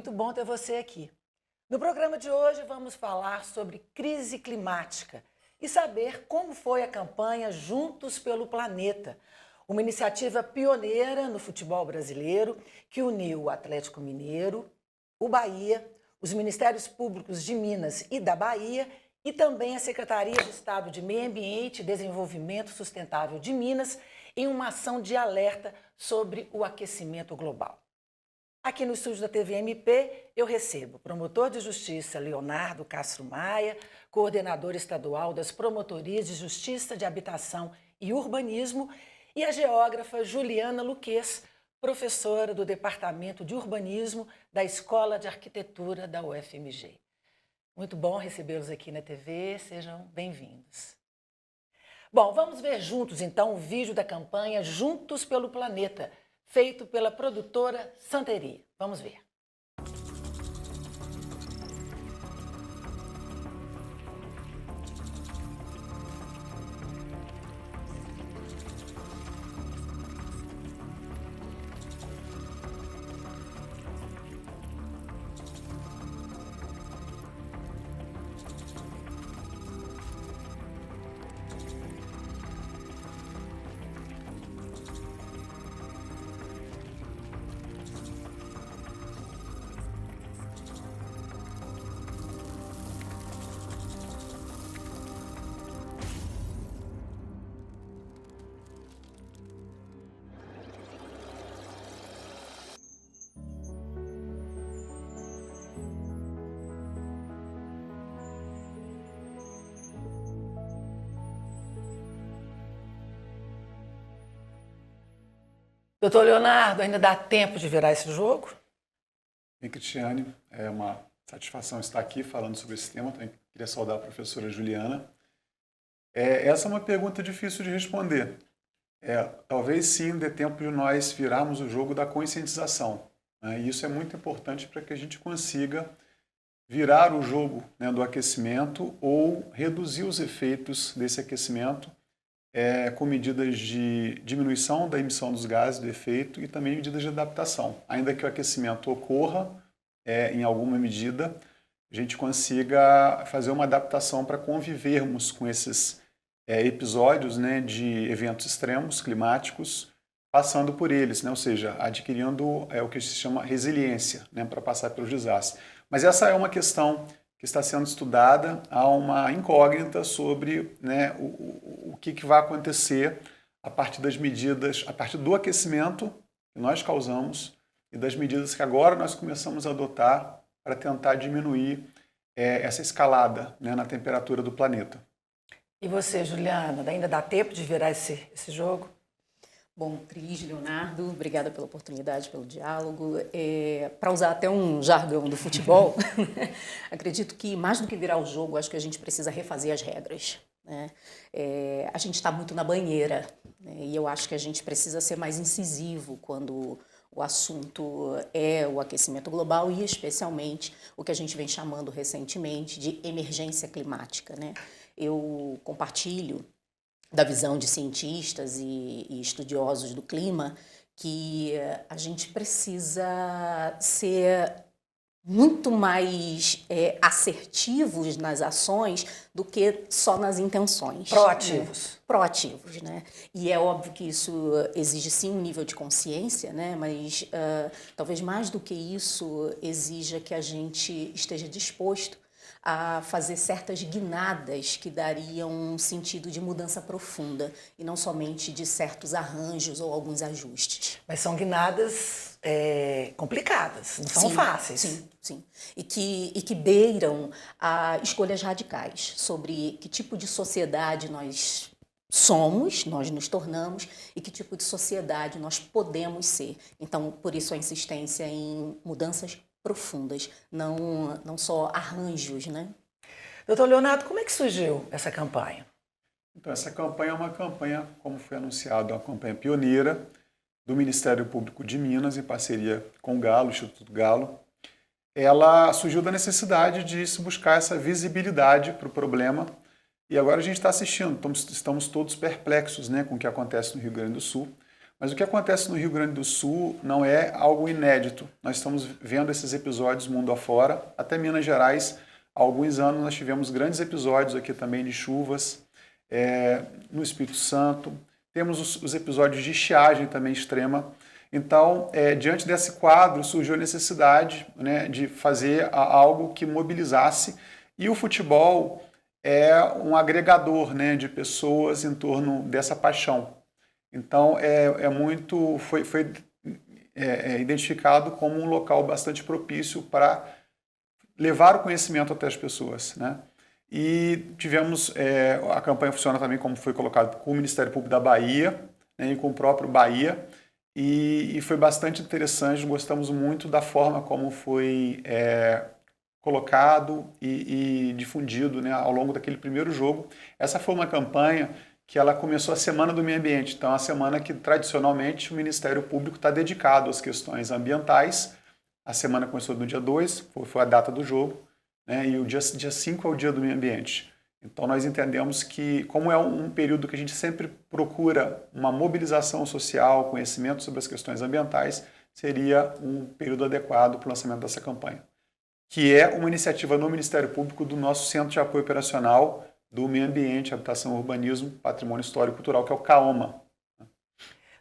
muito bom ter você aqui. No programa de hoje vamos falar sobre crise climática e saber como foi a campanha Juntos pelo Planeta, uma iniciativa pioneira no futebol brasileiro que uniu o Atlético Mineiro, o Bahia, os Ministérios Públicos de Minas e da Bahia e também a Secretaria de Estado de Meio Ambiente e Desenvolvimento Sustentável de Minas em uma ação de alerta sobre o aquecimento global. Aqui no estúdio da TVMP, eu recebo o promotor de justiça Leonardo Castro Maia, coordenador estadual das Promotorias de Justiça de Habitação e Urbanismo, e a geógrafa Juliana Luquez, professora do Departamento de Urbanismo da Escola de Arquitetura da UFMG. Muito bom recebê-los aqui na TV, sejam bem-vindos. Bom, vamos ver juntos então o vídeo da campanha Juntos pelo Planeta, feito pela produtora Santeri. Vamos ver. Doutor Leonardo, ainda dá tempo de virar esse jogo? Bem, Cristiane, é uma satisfação estar aqui falando sobre esse tema. Também queria saudar a professora Juliana. Essa é uma pergunta difícil de responder. Talvez sim dê tempo de nós virarmos o jogo da conscientização, né? E isso é muito importante para que a gente consiga virar o jogo, né, do aquecimento ou reduzir os efeitos desse aquecimento com medidas de diminuição da emissão dos gases do efeito e também medidas de adaptação. Ainda que o aquecimento ocorra em alguma medida, a gente consiga fazer uma adaptação para convivermos com esses episódios, né, de eventos extremos climáticos, passando por eles, né, ou seja, adquirindo o que se chama resiliência, né, para passar pelos desastres. Mas essa é uma questão que está sendo estudada, há uma incógnita sobre, né, o que vai acontecer a partir das medidas, a partir do aquecimento que nós causamos e das medidas que agora nós começamos a adotar para tentar diminuir essa escalada, né, na temperatura do planeta. E você, Juliana, ainda dá tempo de virar esse jogo? Bom, Cris, Leonardo, obrigada pela oportunidade, pelo diálogo. Para usar até um jargão do futebol, acredito que mais do que virar o jogo, acho que a gente precisa refazer as regras, né? A gente está muito na banheira, né? E eu acho que a gente precisa ser mais incisivo quando o assunto é o aquecimento global e especialmente o que a gente vem chamando recentemente de emergência climática, né? Eu compartilho da visão de cientistas e estudiosos do clima, que a gente precisa ser muito mais assertivos nas ações do que só nas intenções. Proativos. Né? Proativos, né? E é óbvio que isso exige sim um nível de consciência, né? Mas talvez mais do que isso exija que a gente esteja disposto a fazer certas guinadas que dariam um sentido de mudança profunda e não somente de certos arranjos ou alguns ajustes. Mas são guinadas complicadas, não são fáceis. Sim. E que beiram a escolhas radicais sobre que tipo de sociedade nós somos, nós nos tornamos e que tipo de sociedade nós podemos ser. Então, por isso a insistência em mudanças profundas, não só arranjos, né? Doutor Leonardo, como é que surgiu essa campanha? Então, essa campanha é uma campanha, como foi anunciado, uma campanha pioneira do Ministério Público de Minas, em parceria com o Galo, o Instituto Galo. Ela surgiu da necessidade de se buscar essa visibilidade para o problema. E agora a gente está assistindo, estamos todos perplexos, né, com o que acontece no Rio Grande do Sul. Mas o que acontece no Rio Grande do Sul não é algo inédito. Nós estamos vendo esses episódios mundo afora. Até Minas Gerais, há alguns anos nós tivemos grandes episódios aqui também de chuvas. No Espírito Santo. Temos os episódios de estiagem também extrema. Então, diante desse quadro, surgiu a necessidade, né, de fazer algo que mobilizasse. E o futebol é um agregador, né, de pessoas em torno dessa paixão. Então, foi identificado como um local bastante propício para levar o conhecimento até as pessoas, né? E tivemos, a campanha funciona também como foi colocado com o Ministério Público da Bahia, né, e com o próprio Bahia, e foi bastante interessante, gostamos muito da forma como foi colocado e difundido, né, ao longo daquele primeiro jogo. Essa foi uma campanha que ela começou a Semana do Meio Ambiente, então a semana que tradicionalmente o Ministério Público está dedicado às questões ambientais. A semana começou no dia 2, foi a data do jogo, né, e o dia 5 é o dia do meio ambiente. Então nós entendemos que, como é um período que a gente sempre procura uma mobilização social, conhecimento sobre as questões ambientais, seria um período adequado para o lançamento dessa campanha, que é uma iniciativa no Ministério Público do nosso Centro de Apoio Operacional do Meio Ambiente, Habitação e Urbanismo, Patrimônio Histórico e Cultural, que é o CAOMA.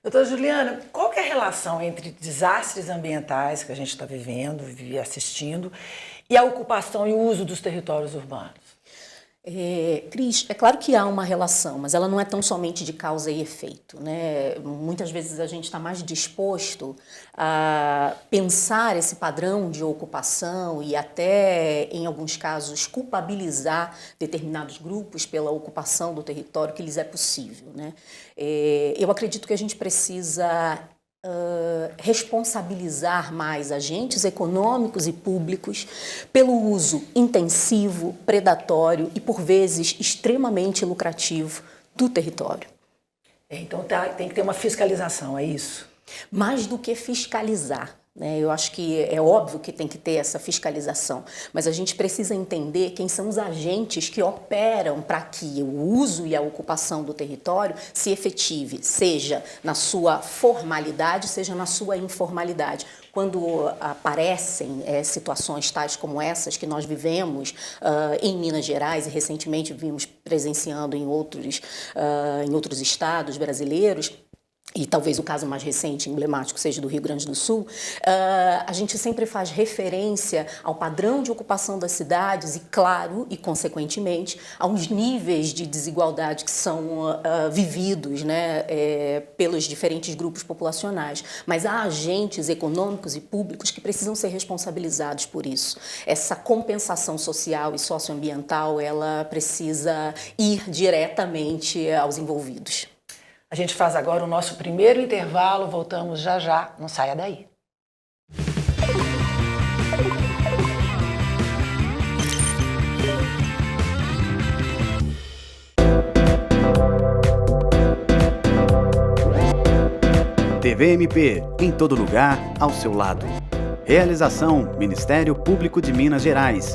Doutora Juliana, qual que é a relação entre desastres ambientais que a gente está vivendo e assistindo e a ocupação e o uso dos territórios urbanos? Cris, é claro que há uma relação, mas ela não é tão somente de causa e efeito, né? Muitas vezes a gente está mais disposto a pensar esse padrão de ocupação e até, em alguns casos, culpabilizar determinados grupos pela ocupação do território que lhes é possível, né? Eu acredito que a gente precisa responsabilizar mais agentes econômicos e públicos pelo uso intensivo, predatório e, por vezes, extremamente lucrativo do território. Então tem que ter uma fiscalização, é isso? Mais do que fiscalizar, né? Eu acho que é óbvio que tem que ter essa fiscalização, mas a gente precisa entender quem são os agentes que operam para que o uso e a ocupação do território se efetive, seja na sua formalidade, seja na sua informalidade. Quando aparecem situações tais como essas que nós vivemos em Minas Gerais e recentemente vimos presenciando em outros estados brasileiros, e talvez o caso mais recente, emblemático, seja do Rio Grande do Sul, a gente sempre faz referência ao padrão de ocupação das cidades e, claro, e consequentemente, aos níveis de desigualdade que são vividos, né, pelos diferentes grupos populacionais. Mas há agentes econômicos e públicos que precisam ser responsabilizados por isso. Essa compensação social e socioambiental, ela precisa ir diretamente aos envolvidos. A gente faz agora o nosso primeiro intervalo, voltamos já já, não saia daí. TV MP, em todo lugar, ao seu lado. Realização: Ministério Público de Minas Gerais.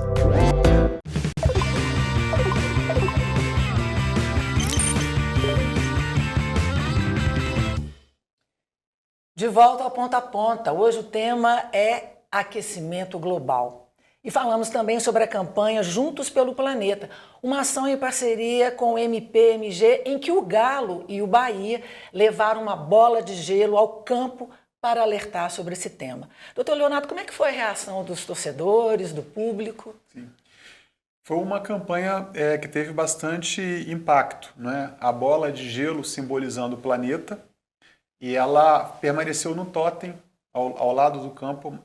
De volta ao Ponta a Ponta. Hoje o tema é aquecimento global. E falamos também sobre a campanha Juntos pelo Planeta, uma ação em parceria com o MPMG, em que o Galo e o Bahia levaram uma bola de gelo ao campo para alertar sobre esse tema. Doutor Leonardo, como é que foi a reação dos torcedores, do público? Sim. Foi uma campanha que teve bastante impacto, né? A bola de gelo simbolizando o planeta, e ela permaneceu no tótem, ao lado do campo,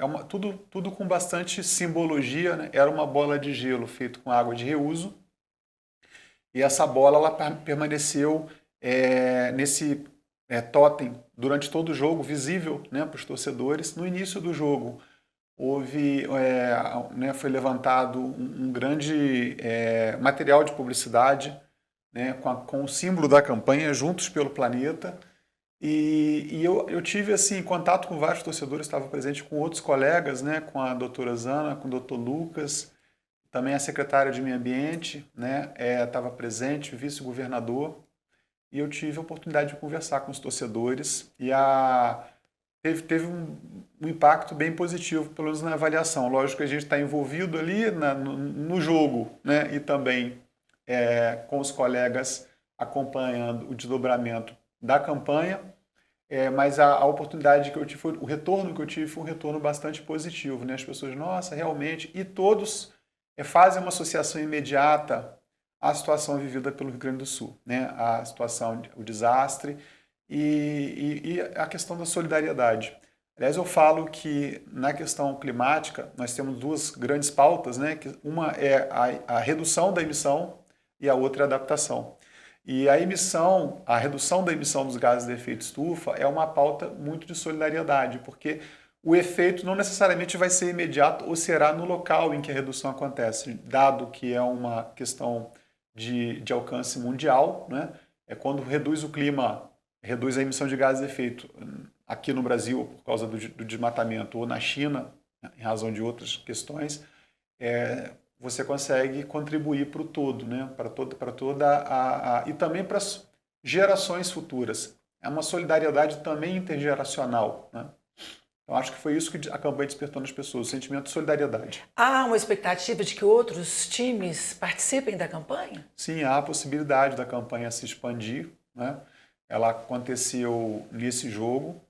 tudo com bastante simbologia, né? Era uma bola de gelo feita com água de reuso, e essa bola ela permaneceu nesse tótem durante todo o jogo, visível, né, para os torcedores. No início do jogo, foi levantado um grande material de publicidade, né, com o símbolo da campanha, Juntos pelo Planeta. E eu tive assim, contato com vários torcedores, estava presente com outros colegas, né, com a doutora Zana, com o doutor Lucas, também a secretária de Meio Ambiente, né, estava presente, o vice-governador. e eu tive a oportunidade de conversar com os torcedores e teve um impacto bem positivo, pelo menos na avaliação. Lógico que a gente está envolvido ali no jogo, né? E também com os colegas acompanhando o desdobramento da campanha, mas a oportunidade que eu tive, o retorno que eu tive foi um retorno bastante positivo, né? As pessoas, nossa, realmente, e todos fazem uma associação imediata à situação vivida pelo Rio Grande do Sul, né? A situação, o desastre e a questão da solidariedade. Aliás, eu falo que na questão climática nós temos duas grandes pautas, né? Uma é a redução da emissão e a outra é a adaptação. E a redução da emissão dos gases de efeito estufa é uma pauta muito de solidariedade, porque o efeito não necessariamente vai ser imediato ou será no local em que a redução acontece, dado que é uma questão de alcance mundial, né? Quando reduz o clima, reduz a emissão de gases de efeito aqui no Brasil por causa do desmatamento ou na China, em razão de outras questões, você consegue contribuir para o todo, né? E também para as gerações futuras. É uma solidariedade também intergeracional, né? Então, acho que foi isso que a campanha despertou nas pessoas, o sentimento de solidariedade. Há uma expectativa de que outros times participem da campanha? Sim, há a possibilidade da campanha se expandir, né? Ela aconteceu nesse jogo,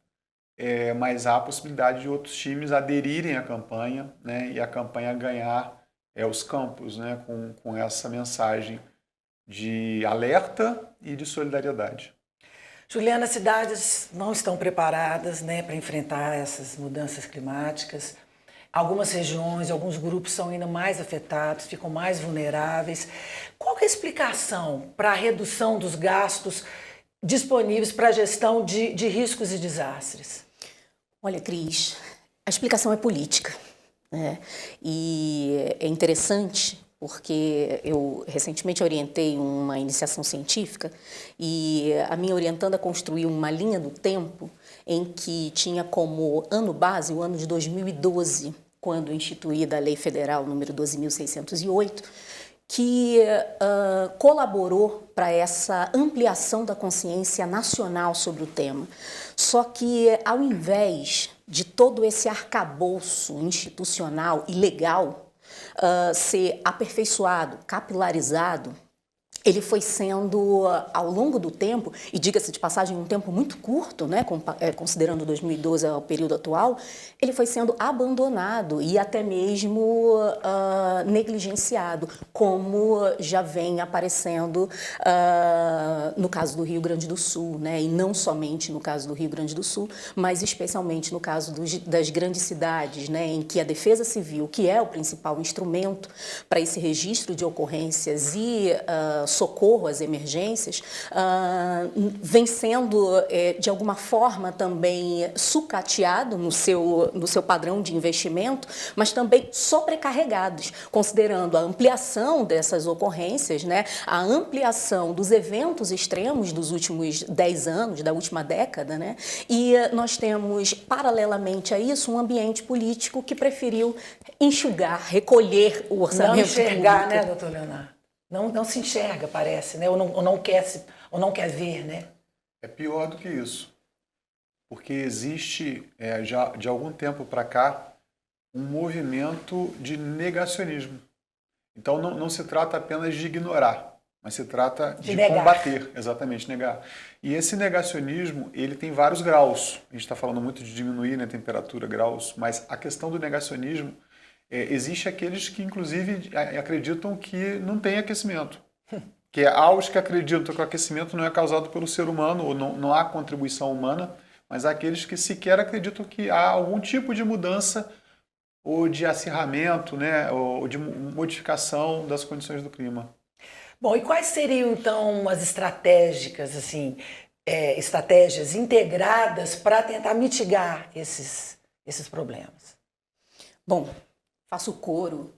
mas há a possibilidade de outros times aderirem à campanha, né? E a campanha ganhar os campos, né? Com essa mensagem de alerta e de solidariedade. Juliana, as cidades não estão preparadas, né, para enfrentar essas mudanças climáticas. Algumas regiões, alguns grupos são ainda mais afetados, ficam mais vulneráveis. Qual que é a explicação para a redução dos gastos disponíveis para a gestão de riscos e desastres? Olha, Cris, a explicação é política, né? E é interessante porque eu recentemente orientei uma iniciação científica e a minha orientanda construiu uma linha do tempo em que tinha como ano base o ano de 2012, quando instituída a Lei Federal número 12.608, que colaborou para essa ampliação da consciência nacional sobre o tema. Só que, ao invés de todo esse arcabouço institucional e legal ser aperfeiçoado, capilarizado, ele foi sendo, ao longo do tempo, e diga-se de passagem, um tempo muito curto, né, considerando 2012 ao período atual, ele foi sendo abandonado e até mesmo negligenciado, como já vem aparecendo no caso do Rio Grande do Sul, né, e não somente no caso do Rio Grande do Sul, mas especialmente no caso das grandes cidades, né, em que a Defesa Civil, que é o principal instrumento para esse registro de ocorrências e socorro às emergências, vem sendo, de alguma forma, também sucateado no seu padrão de investimento, mas também sobrecarregados, considerando a ampliação dessas ocorrências, né, a ampliação dos eventos extremos dos últimos 10 anos, da última década, né, e nós temos, paralelamente a isso, um ambiente político que preferiu enxugar, recolher o orçamento não enxergar, público. Né, doutor Leonardo? Não se enxerga, parece, né? Ou não quer ver, né? É pior do que isso, porque existe, já de algum tempo para cá, um movimento de negacionismo. Então não se trata apenas de ignorar, mas se trata de combater, exatamente, negar. E esse negacionismo, ele tem vários graus. A gente está falando muito de diminuir, né, a temperatura, graus, mas a questão do negacionismo, existe aqueles que, inclusive, acreditam que não tem aquecimento. Que há os que acreditam que o aquecimento não é causado pelo ser humano, ou não há contribuição humana, mas há aqueles que sequer acreditam que há algum tipo de mudança ou de acirramento, né, ou de modificação das condições do clima. Bom, e quais seriam, então, as estratégias integradas para tentar mitigar esses problemas? Bom, faço coro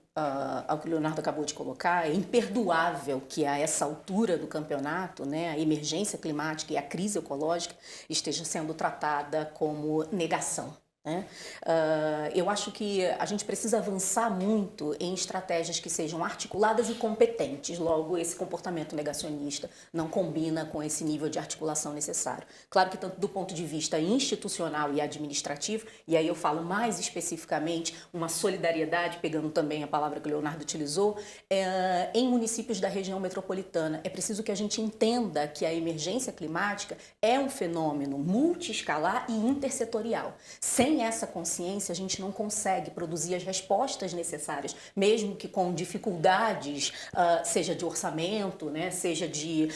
ao que o Leonardo acabou de colocar. É imperdoável que a essa altura do campeonato, né, a emergência climática e a crise ecológica esteja sendo tratada como negação. né? Eu acho que a gente precisa avançar muito em estratégias que sejam articuladas e competentes. Logo, esse comportamento negacionista não combina com esse nível de articulação necessário. Claro que tanto do ponto de vista institucional e administrativo, e aí eu falo mais especificamente uma solidariedade, pegando também a palavra que o Leonardo utilizou, em municípios da região metropolitana. É preciso que a gente entenda que a emergência climática é um fenômeno multiescalar e intersetorial. Sem essa consciência, a gente não consegue produzir as respostas necessárias, mesmo que com dificuldades, seja de orçamento, né, seja de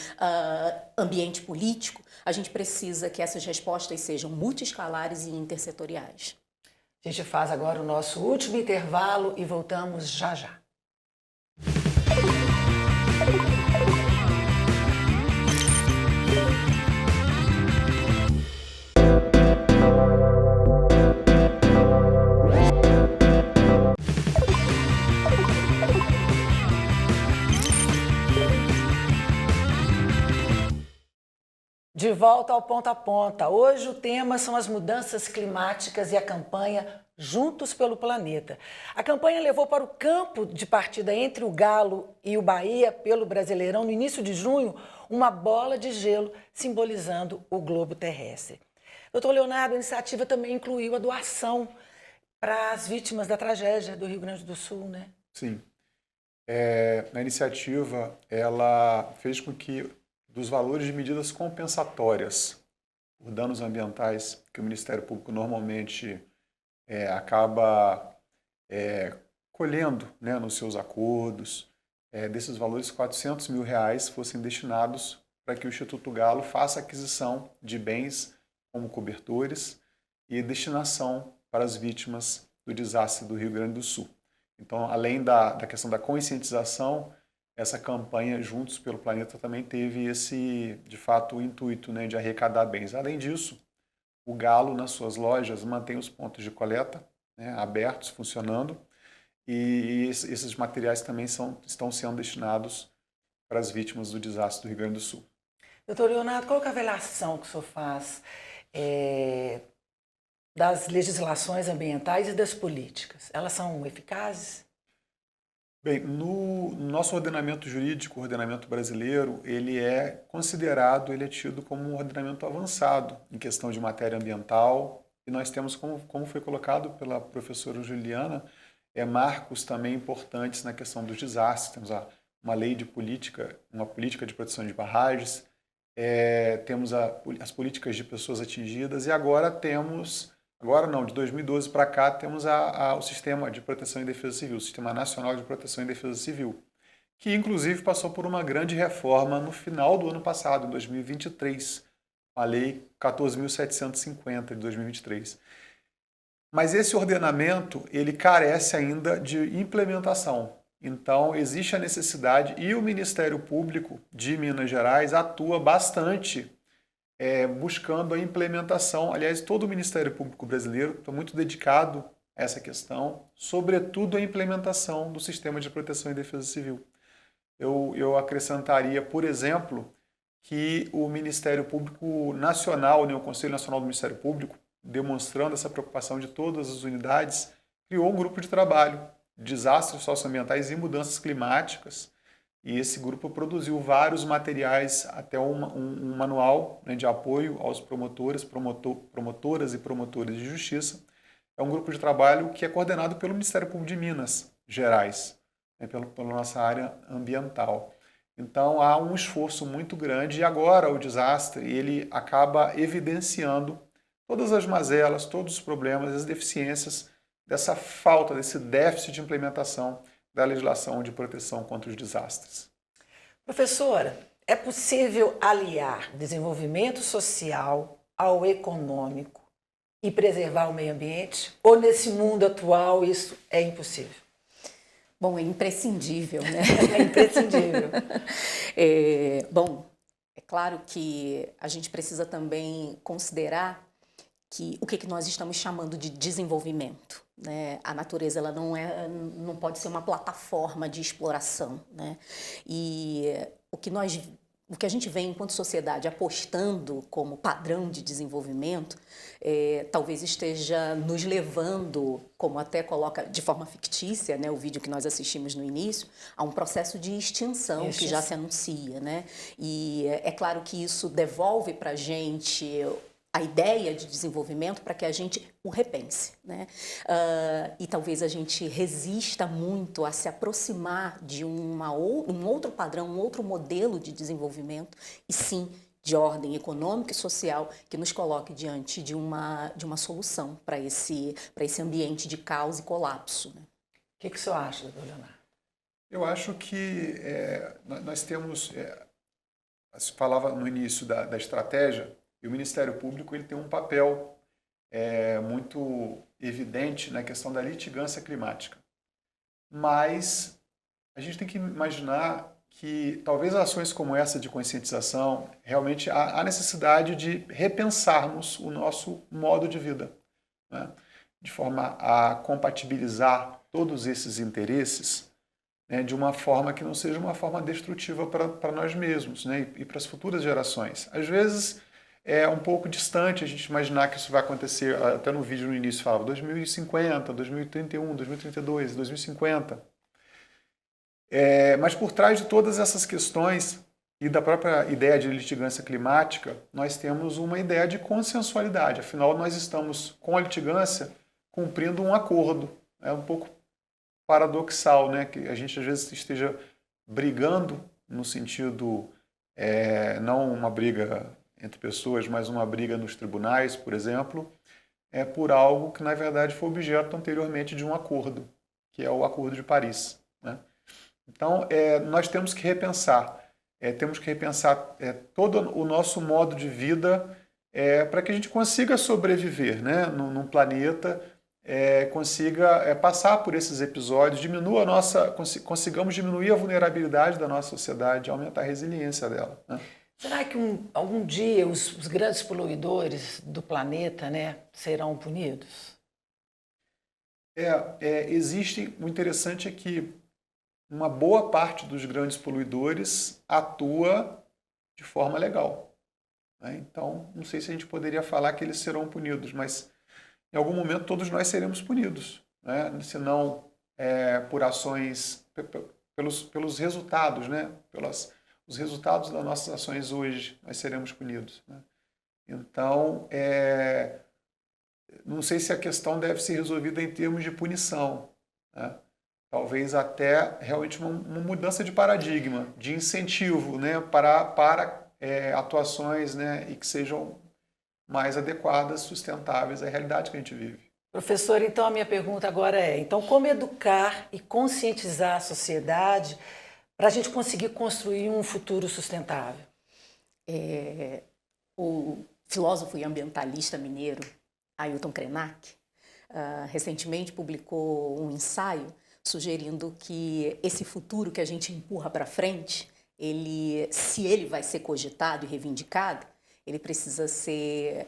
ambiente político. A gente precisa que essas respostas sejam multiescalares e intersetoriais. A gente faz agora o nosso último intervalo e voltamos já já. De volta ao Ponta a Ponta. Hoje o tema são as mudanças climáticas e a campanha Juntos pelo Planeta. A campanha levou para o campo de partida entre o Galo e o Bahia pelo Brasileirão, no início de junho, uma bola de gelo simbolizando o globo terrestre. Doutor Leonardo, a iniciativa também incluiu a doação para as vítimas da tragédia do Rio Grande do Sul, né? Sim. A iniciativa, ela fez com que dos valores de medidas compensatórias por danos ambientais que o Ministério Público normalmente acaba colhendo, né, nos seus acordos, desses valores, R$400 mil fossem destinados para que o Instituto Galo faça aquisição de bens como cobertores e destinação para as vítimas do desastre do Rio Grande do Sul. Então, além da questão da conscientização, essa campanha Juntos pelo Planeta também teve esse, de fato, o intuito, né, de arrecadar bens. Além disso, o Galo, nas suas lojas, mantém os pontos de coleta, né, abertos, funcionando, e esses materiais também estão sendo destinados para as vítimas do desastre do Rio Grande do Sul. Doutor Leonardo, qual que é a avaliação que o senhor faz das legislações ambientais e das políticas? Elas são eficazes? Bem, no nosso ordenamento jurídico, o ordenamento brasileiro, ele é considerado, ele é tido como um ordenamento avançado em questão de matéria ambiental, e nós temos, como foi colocado pela professora Juliana, marcos também importantes na questão dos desastres. Temos uma lei de política, uma política de proteção de barragens, temos as políticas de pessoas atingidas, e agora temos... Agora não, de 2012 para cá temos o Sistema de Proteção e Defesa Civil, o Sistema Nacional de Proteção e Defesa Civil, que inclusive passou por uma grande reforma no final do ano passado, em 2023, a Lei 14.750 de 2023. Mas esse ordenamento, ele carece ainda de implementação. Então, existe a necessidade, e o Ministério Público de Minas Gerais atua bastante buscando a implementação. Aliás, todo o Ministério Público brasileiro está muito dedicado a essa questão, sobretudo a implementação do Sistema de Proteção e Defesa Civil. Eu acrescentaria, por exemplo, que o Ministério Público Nacional, né, o Conselho Nacional do Ministério Público, demonstrando essa preocupação de todas as unidades, criou um grupo de trabalho de desastres socioambientais e mudanças climáticas. E esse grupo produziu vários materiais, até um manual, né, de apoio aos promotoras e promotores de justiça. É um grupo de trabalho que é coordenado pelo Ministério Público de Minas Gerais, né, pela nossa área ambiental. Então há um esforço muito grande, e agora o desastre ele acaba evidenciando todas as mazelas, todos os problemas, as deficiências dessa falta, desse déficit de implementação da legislação de proteção contra os desastres. Professora, é possível aliar desenvolvimento social ao econômico e preservar o meio ambiente? Ou nesse mundo atual isso é impossível? Bom, é imprescindível, né? É imprescindível. Bom, é claro que a gente precisa também considerar o que nós estamos chamando de desenvolvimento, né? A natureza ela não pode ser uma plataforma de exploração, né? E o que nós o que a gente vem enquanto sociedade apostando como padrão de desenvolvimento, talvez esteja nos levando, como até coloca de forma fictícia, né, o vídeo que nós assistimos no início, a um processo de extinção que já se anuncia, né? E é claro que isso devolve para a gente a ideia de desenvolvimento para que a gente o repense, né? E talvez a gente resista muito a se aproximar de um outro padrão, um outro modelo de desenvolvimento, e sim de ordem econômica e social que nos coloque diante de uma solução para esse ambiente de caos e colapso, né? O que o senhor acha, doutor Leonardo? Eu acho que nós temos, se falava no início da estratégia, e o Ministério Público ele tem um papel muito evidente na questão da litigância climática. Mas a gente tem que imaginar que talvez ações como essa de conscientização, realmente há necessidade de repensarmos o nosso modo de vida, né? De forma a compatibilizar todos esses interesses, né, de uma forma que não seja uma forma destrutiva para nós mesmos, né, e para as futuras gerações. Às vezes é um pouco distante a gente imaginar que isso vai acontecer, até no vídeo no início falava 2050, 2031, 2032, 2050. Mas por trás de todas essas questões e da própria ideia de litigância climática, nós temos uma ideia de consensualidade. Afinal, nós estamos, com a litigância, cumprindo um acordo. É um pouco paradoxal, né, que a gente às vezes esteja brigando no sentido, não uma briga entre pessoas, mas uma briga nos tribunais, por exemplo, por algo que na verdade foi objeto anteriormente de um acordo, que é o Acordo de Paris, né? Então, nós temos que repensar todo o nosso modo de vida para que a gente consiga sobreviver, né, num planeta, consiga passar por esses episódios, consigamos diminuir a vulnerabilidade da nossa sociedade, aumentar a resiliência dela, né? Será que algum dia os grandes poluidores do planeta, né, serão punidos? O interessante é que uma boa parte dos grandes poluidores atua de forma legal, né? Então, não sei se a gente poderia falar que eles serão punidos, mas em algum momento todos nós seremos punidos, né? Se não por ações, pelos resultados, né? Os resultados das nossas ações hoje, nós seremos punidos, né? Então, não sei se a questão deve ser resolvida em termos de punição, né? Talvez até realmente uma mudança de paradigma, de incentivo, né? para atuações, né? E que sejam mais adequadas, sustentáveis à realidade que a gente vive. Professor, então a minha pergunta agora então como educar e conscientizar a sociedade para a gente conseguir construir um futuro sustentável? O filósofo e ambientalista mineiro Ailton Krenak recentemente publicou um ensaio sugerindo que esse futuro que a gente empurra para frente, se ele vai ser cogitado e reivindicado, ele precisa ser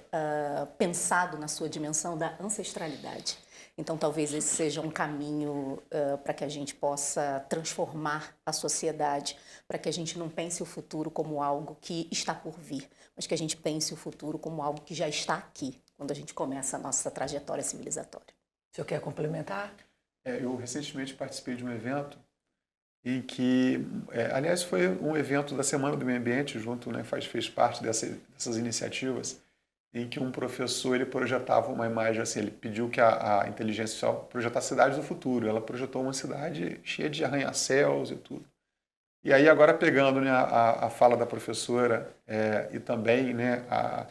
pensado na sua dimensão da ancestralidade. Então, talvez esse seja um caminho para que a gente possa transformar a sociedade, para que a gente não pense o futuro como algo que está por vir, mas que a gente pense o futuro como algo que já está aqui, quando a gente começa a nossa trajetória civilizatória. O senhor quer complementar? Eu recentemente participei de um evento em que, aliás, foi um evento da Semana do Meio Ambiente, junto, né, fez parte dessas iniciativas, em que um professor ele projetava uma imagem assim, ele pediu que a inteligência artificial projetasse cidades do futuro. Ela projetou uma cidade cheia de arranha-céus e tudo. E aí agora pegando, né, a fala da professora e também, né, a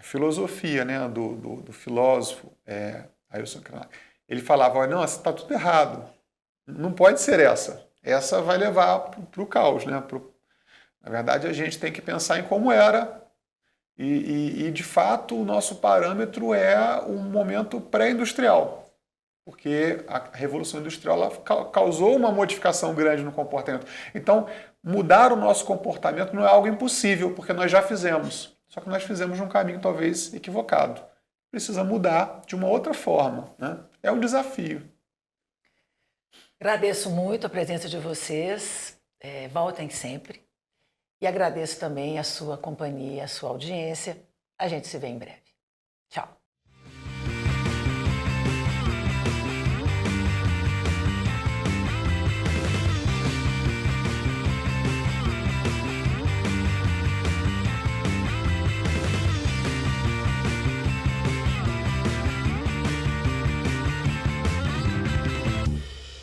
filosofia, né, do filósofo Ailton Krenak, ele falava, olha, não, está tudo errado, não pode ser essa. Essa vai levar para o caos, né? Na verdade, a gente tem que pensar em como era e de fato, o nosso parâmetro é um momento pré-industrial, porque a Revolução Industrial ela causou uma modificação grande no comportamento. Então, mudar o nosso comportamento não é algo impossível, porque nós já fizemos, só que nós fizemos num caminho talvez equivocado. Precisa mudar de uma outra forma, né? É um desafio. Agradeço muito a presença de vocês. Voltem sempre. E agradeço também a sua companhia, a sua audiência. A gente se vê em breve. Tchau.